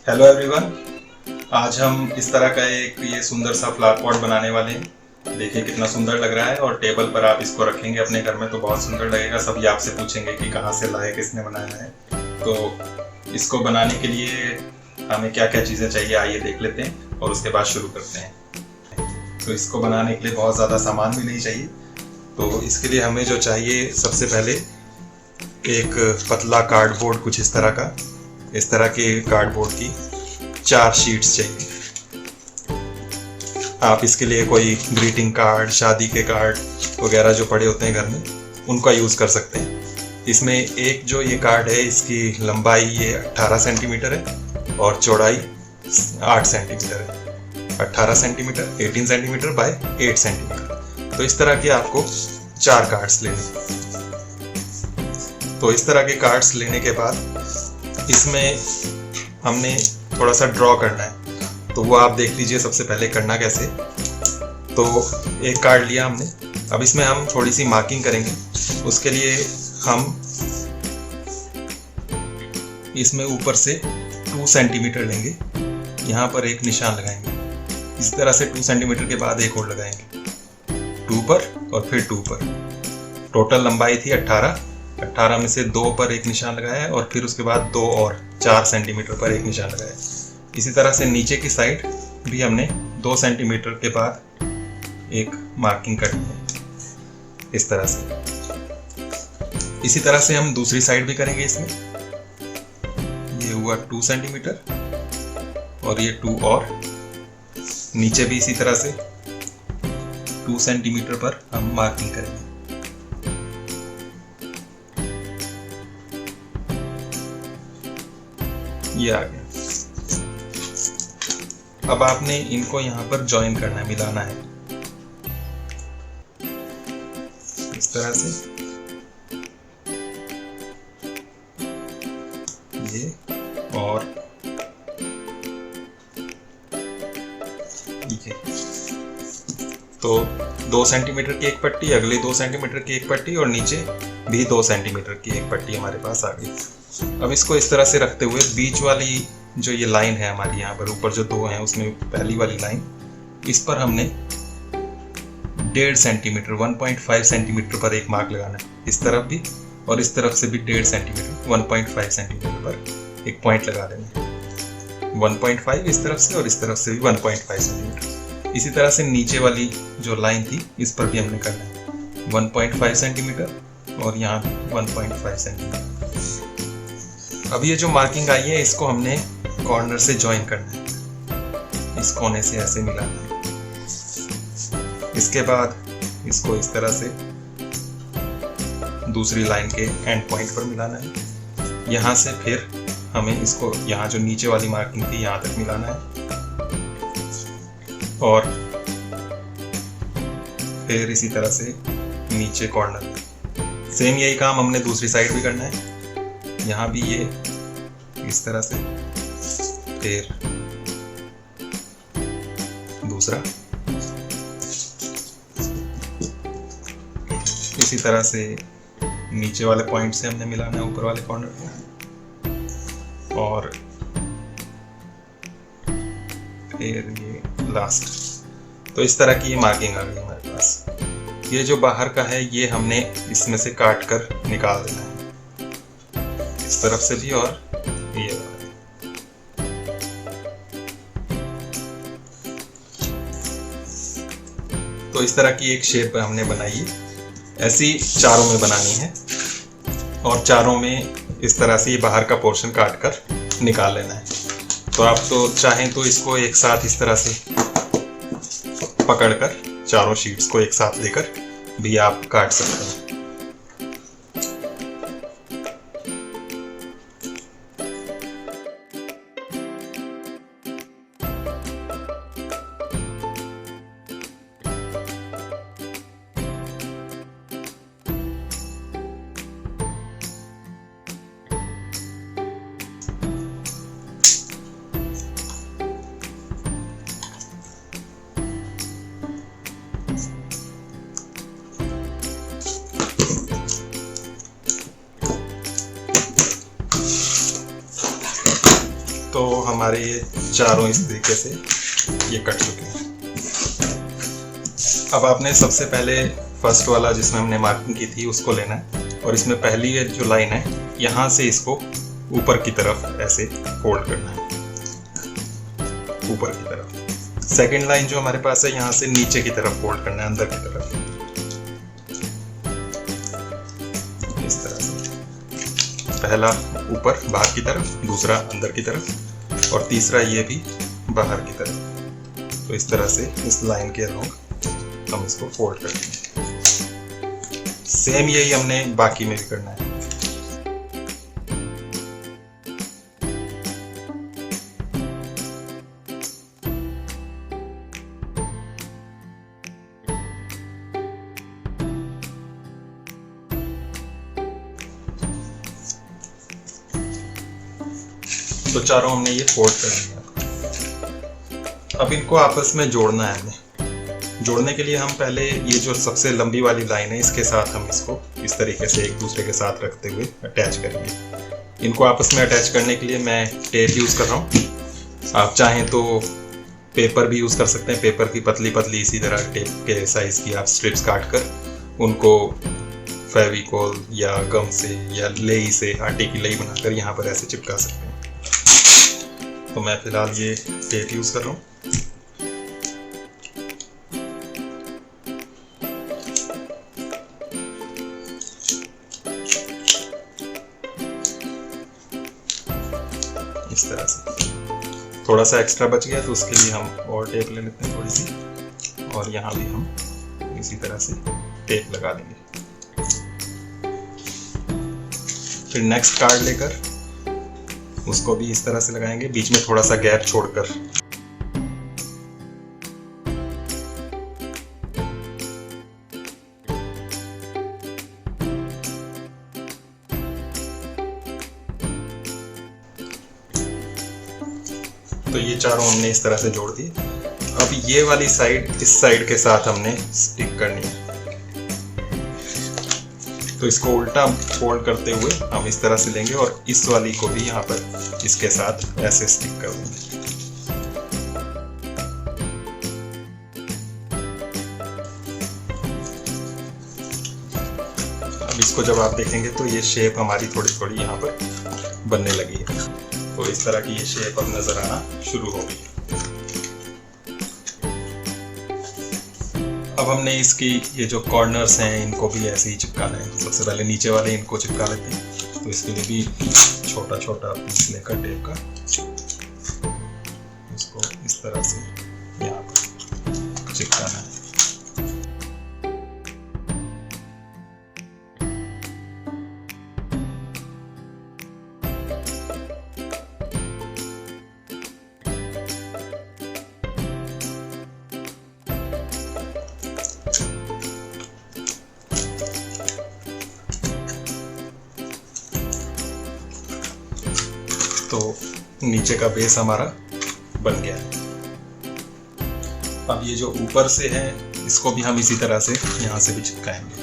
Hello everyone. आज हम इस तरह का एक ये सुंदर सा फ्लावर पॉट बनाने वाले हैं। देखिए कितना सुंदर लग रहा है और टेबल पर आप इसको रखेंगे अपने घर में तो बहुत सुंदर लगेगा। सभी आपसे पूछेंगे कि कहाँ से लाए, किसने बनाया है। तो इसको बनाने के लिए हमें क्या क्या चीज़ें चाहिए आइए देख लेते हैं और उसके बाद शुरू करते हैं। तो इसको बनाने के लिए बहुत ज़्यादा सामान भी नहीं चाहिए। तो इसके लिए हमें जो चाहिए सबसे पहले एक पतला कार्डबोर्ड, कुछ इस तरह के कार्डबोर्ड की 4 शीट्स चाहिए। आप इसके लिए कोई ग्रीटिंग कार्ड, शादी के कार्ड वगैरह जो पड़े होते हैं घर में, उनका यूज़ कर सकते हैं। इसमें एक जो ये कार्ड है, इसकी लंबाई ये 18 सेंटीमीटर है और चौड़ाई 8 सेंटीमीटर है। 18 सेंटीमीटर, 18 सेंटीमीटर बाय 8 सेंटीमीटर। तो इस तरह के आपको 4 कार्ड्स लेने। तो इस तरह के कार्ड्स लेने के बाद इसमें हमने थोड़ा सा ड्रॉ करना है। तो वो आप देख लीजिए सबसे पहले करना कैसे। तो एक कार्ड लिया हमने, अब इसमें हम थोड़ी सी मार्किंग करेंगे। उसके लिए हम इसमें ऊपर से 2 सेंटीमीटर लेंगे, यहाँ पर एक निशान लगाएंगे। इस तरह से 2 सेंटीमीटर के बाद एक और लगाएंगे, 2 पर और फिर 2 पर। टोटल लंबाई थी 18 में से 2 पर एक निशान लगाया और फिर उसके बाद 2 और 4 सेंटीमीटर पर एक निशान लगाया। इसी तरह से नीचे की साइड भी हमने 2 सेंटीमीटर के बाद एक मार्किंग करनी है, इस तरह से। इसी तरह से हम दूसरी साइड भी करेंगे। इसमें ये हुआ 2 सेंटीमीटर और ये 2 और नीचे भी इसी तरह से 2 सेंटीमीटर पर हम मार्किंग करेंगे। ये आ गया। अब आपने इनको यहाँ पर ज्वाइन करना है, मिलाना है इस तरह से। ये और ये तो 2 सेंटीमीटर की एक पट्टी, अगले 2 सेंटीमीटर की एक पट्टी और नीचे भी 2 सेंटीमीटर की एक पट्टी हमारे पास आ गई। अब इसको इस तरह से रखते हुए बीच वाली जो ये लाइन है हमारी, यहाँ पर ऊपर जो 2 हैं उसमें पहली वाली लाइन, इस पर हमने 1.5 सेंटीमीटर 1.5 सेंटीमीटर पर एक मार्क लगाना है। इस तरफ भी और इस तरफ से भी 1.5 सेंटीमीटर 1.5 सेंटीमीटर पर एक पॉइंट लगा देना है। 1.5 इस तरफ से और इस तरफ से भी 1.5 सेंटीमीटर। इसी तरह से नीचे वाली जो लाइन थी इस पर भी हमने करना है 1.5 सेंटीमीटर और यहाँ 1.5 सेंटीमीटर। अब ये जो मार्किंग आई है इसको हमने कॉर्नर से ज्वाइन करना है, इस कोने से ऐसे मिलाना है। इसके बाद इसको इस तरह से दूसरी लाइन के एंड पॉइंट पर मिलाना है। यहाँ से फिर हमें इसको यहाँ जो नीचे वाली मार्किंग थी यहाँ तक मिलाना है और फिर इसी तरह से नीचे कॉर्नर। सेम यही काम हमने दूसरी साइड भी करना है। यहाँ भी ये इस तरह से, फिर दूसरा इसी तरह से नीचे वाले पॉइंट से हमने मिलाना है ऊपर वाले कॉर्नर को और फिर ये लास्ट। तो इस तरह की ये मार्किंग आ गई हमारे पास। ये जो बाहर का है ये हमने इसमें से काट कर निकाल देना है, इस तरफ से भी और ये वाला। तो इस तरह की एक शेप हमने बनाई है। ऐसी चारों में बनानी है और चारों में इस तरह से ये बाहर का पोर्शन काट कर निकाल लेना है। तो आप तो चाहें तो इसको एक साथ इस तरह से पकड़कर चारों शीट्स को एक साथ लेकर भी आप काट सकते हैं। तो हमारे ये चारों इस तरीके से ये कट चुके हैं। अब आपने सबसे पहले फर्स्ट वाला जिसमें हमने मार्किंग की थी उसको लेना है, और इसमें पहली ये जो लाइन है यहाँ से इसको ऊपर की तरफ ऐसे फोल्ड करना है, ऊपर की तरफ। सेकंड लाइन जो हमारे पास है यहाँ से नीचे की तरफ फोल्ड करना है, अंदर की तरफ, इस तरह से। पहला ऊपर बाहर की तरफ, दूसरा अंदर की तरफ, और तीसरा ये भी बाहर की तरफ। तो इस तरह से इस लाइन के अलोंग हम इसको फोल्ड करते हैं। सेम यही हमने बाकी में भी करना है। तो चारों हमने ये फोल्ड कर लिया। अब इनको आपस में जोड़ना है हमें। जोड़ने के लिए हम पहले ये जो सबसे लंबी वाली लाइन है इसके साथ हम इसको इस तरीके से एक दूसरे के साथ रखते हुए अटैच करेंगे। इनको आपस में अटैच करने के लिए मैं टेप यूज़ कर रहा हूँ। आप चाहें तो पेपर भी यूज़ कर सकते हैं। पेपर की पतली पतली इसी तरह टेप के साइज़ की आप स्ट्रिप्स काट कर उनको फेविकोल या गम से या लेई से, आटे की लेई बनाकर यहाँ पर ऐसे चिपका सकते हैं। तो मैं फिलहाल ये टेप यूज़ कर रहा हूँ। इस तरह से थोड़ा सा एक्स्ट्रा बच गया तो उसके लिए हम और टेप ले लेते हैं थोड़ी सी, और यहाँ भी हम इसी तरह से टेप लगा देंगे। फिर नेक्स्ट कार्ड लेकर उसको भी इस तरह से लगाएंगे, बीच में थोड़ा सा गैप छोड़कर। तो ये चारों हमने इस तरह से जोड़ दिए। अब ये वाली साइड इस साइड के साथ हमने स्टिक करनी है। तो इसको उल्टा फोल्ड करते हुए हम इस तरह से लेंगे और इस वाली को भी यहाँ पर इसके साथ ऐसे स्टिक कर देंगे। अब इसको जब आप देखेंगे तो ये शेप हमारी थोड़ी थोड़ी यहाँ पर बनने लगी है। तो इस तरह की ये शेप अब नजर आना शुरू हो गई। अब हमने इसकी ये जो कॉर्नर्स हैं इनको भी ऐसे ही चिपकाना है। सबसे पहले नीचे वाले इनको चिपका लेते हैं। तो इसके लिए भी छोटा छोटा पीस लेकर टेप का इसको इस तरह से यहाँ पर चिपकाना है। तो नीचे का बेस हमारा बन गया है। अब ये जो ऊपर से है इसको भी हम इसी तरह से यहाँ से भी चिपकाएंगे।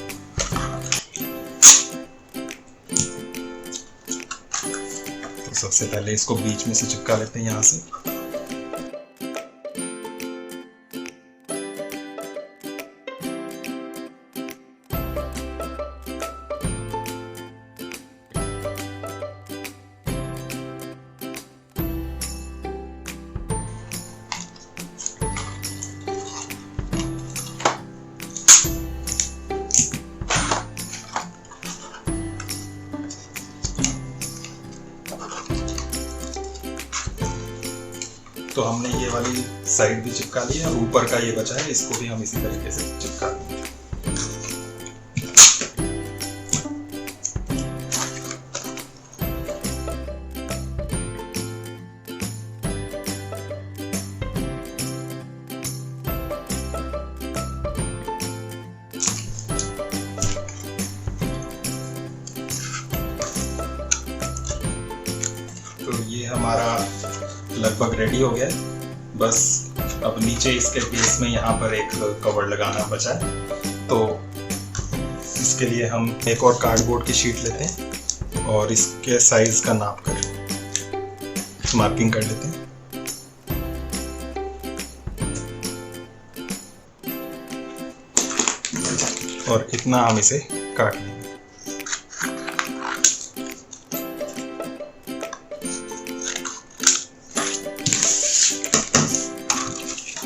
तो सबसे पहले इसको बीच में से चिपका लेते हैं यहाँ से। तो हमने ये वाली साइड भी चिपका ली है और ऊपर का ये बचा है इसको भी हम इसी तरीके से चिपका देंगे। तो ये हमारा लगभग रेडी हो गया है। बस अब नीचे इसके बेस में यहाँ पर एक कवर लगाना बचा है। तो इसके लिए हम एक और कार्डबोर्ड की शीट लेते हैं और इसके साइज का नाप कर मार्किंग कर लेते हैं। और इतना हम इसे काट लेंगे।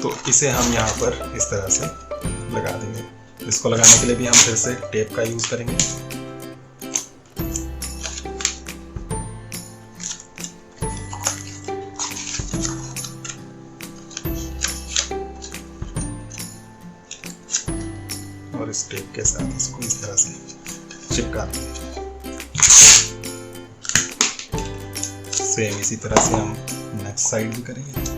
तो इसे हम यहाँ पर इस तरह से लगा देंगे। इसको लगाने के लिए भी हम फिर से टेप का यूज करेंगे। और इस टेप के साथ इसको इस तरह से चिपका देंगे। सेम इसी तरह से हम नेक्स्ट साइड भी करेंगे।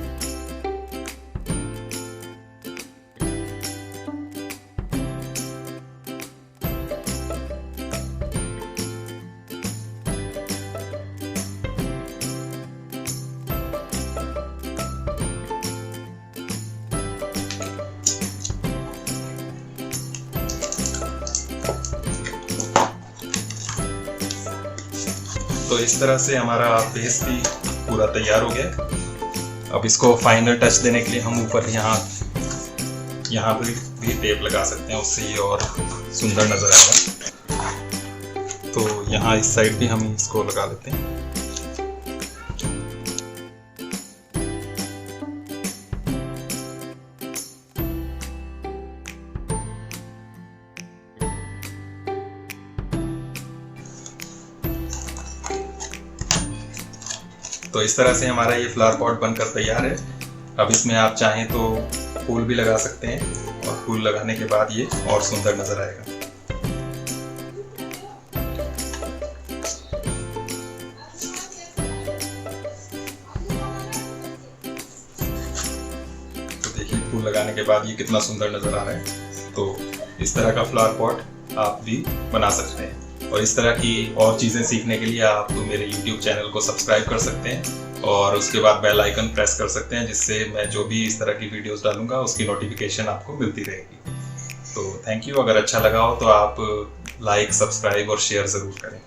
तो इस तरह से हमारा बेस भी पूरा तैयार हो गया। अब इसको फाइनल टच देने के लिए हम ऊपर यहाँ पे भी टेप लगा सकते हैं, उससे ये और सुंदर नजर आएगा। तो यहाँ इस साइड भी हम इसको लगा लेते हैं। तो इस तरह से हमारा ये फ्लावर पॉट बनकर तैयार है। अब इसमें आप चाहें तो फूल भी लगा सकते हैं, और फूल लगाने के बाद ये और सुंदर नजर आएगा। तो देखिए फूल लगाने के बाद ये कितना सुंदर नजर आ रहा है। तो इस तरह का फ्लावर पॉट आप भी बना सकते हैं। और इस तरह की और चीज़ें सीखने के लिए आप मेरे YouTube चैनल को सब्सक्राइब कर सकते हैं, और उसके बाद बेल आइकन प्रेस कर सकते हैं, जिससे मैं जो भी इस तरह की वीडियोस डालूंगा उसकी नोटिफिकेशन आपको मिलती रहेगी। तो थैंक यू। अगर अच्छा लगा हो तो आप लाइक, सब्सक्राइब और शेयर ज़रूर करें।